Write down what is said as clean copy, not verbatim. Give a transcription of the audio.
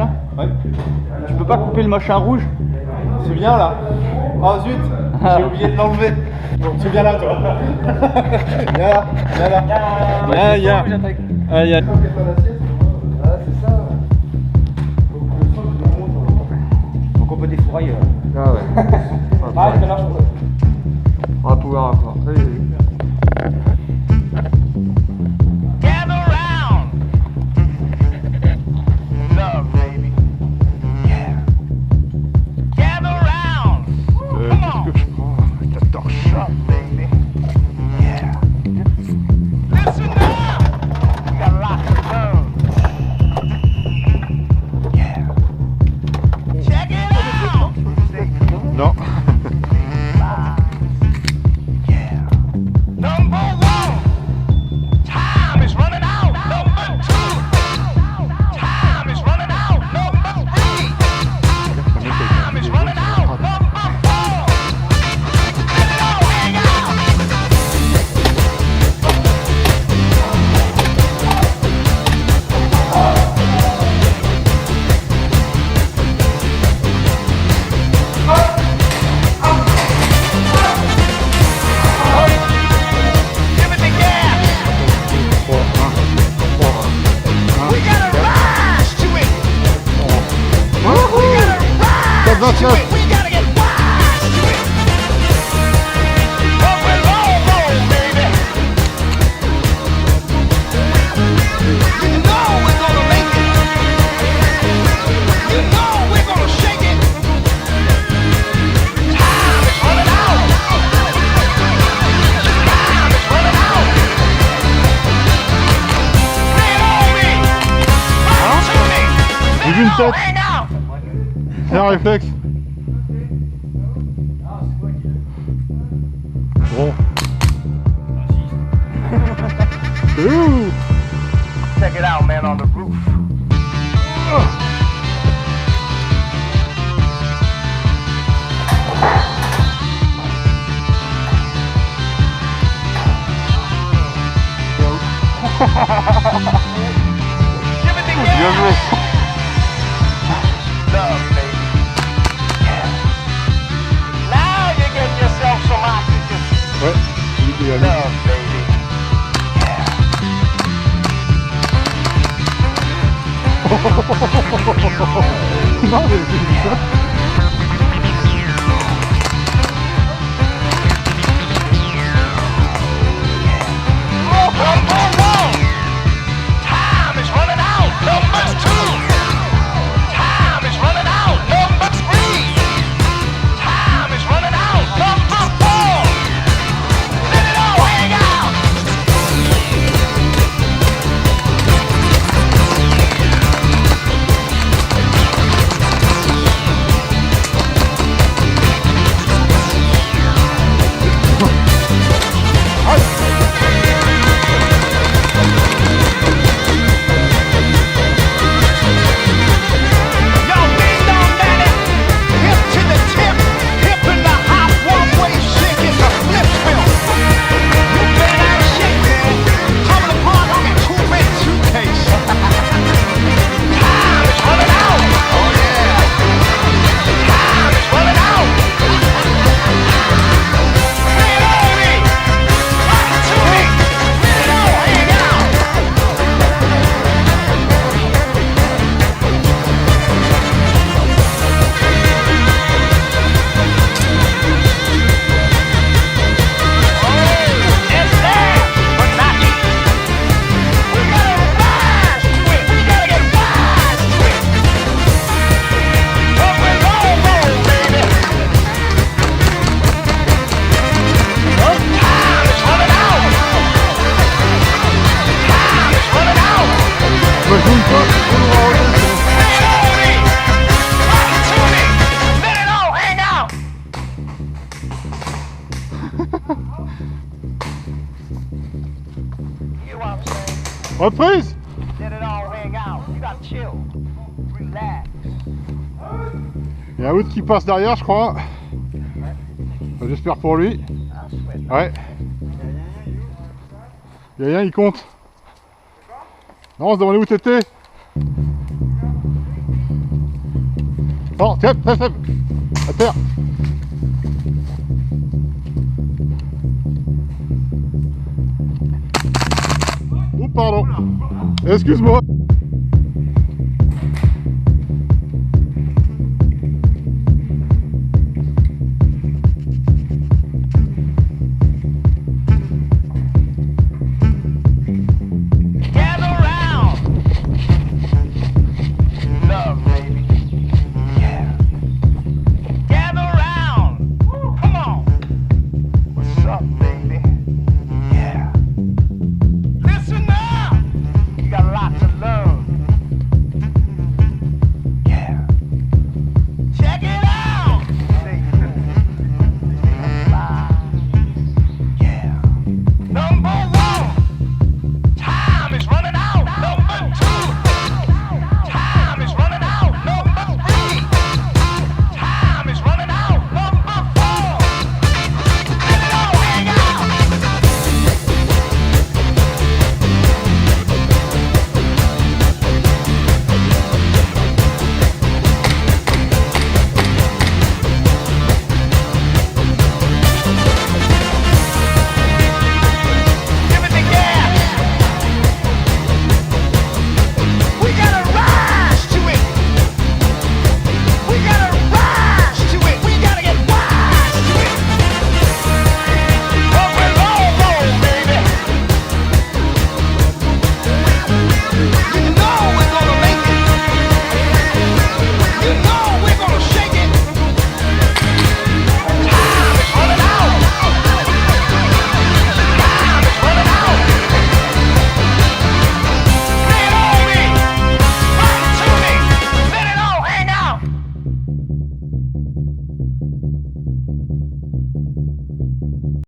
là? Ouais. Tu peux pas couper le machin rouge? C'est bien là. Oh zut, j'ai oublié de l'enlever. Bon, tu viens là toi. Viens là, viens là. Viens. Ah, c'est ça. Donc on peut défourailler. Ah ouais. Ah, il marche. On va pouvoir encore. Non. J'ai vu une tête. C'est un réflexe. Bon. Ouh. Check it out, man, on the roof. Give it the gas. Love, baby. Now you get yourself some oxygen. Ouais, celui qui l'a vu. Love, baby. Non, mais c'est ça. Time is running out. Number 2. Time is running out. Number 3. Time is running out. Number 4. Let it all hang out. Yo, ding dong daddy, hip to the tip, hip in the hop, one-way shit is a flip film. You badass shit, man. Coming apart on a two-man suitcase. Time is running out. Oh yeah. Time is running out. Say it on me. Rock it to me. Let it all hang out. It's there, but not yet. We gotta rise to it. We gotta get wise to it. Up and roll, baby. Time is running out. Time is running out. Bah, je joue pas. Say it on me. Rock it to me. Let it all hang out. You know what I'm saying? Reprise. Let it all hang out. You gotta chill. Relax. Il y a un autre qui passe derrière, je crois. Bah, j'espère pour lui. Ouais. Il y a rien, il compte. Non, on se demandait où t'étais. Oh, tiens, très faible. À terre. Oh, pardon. Excuse-moi.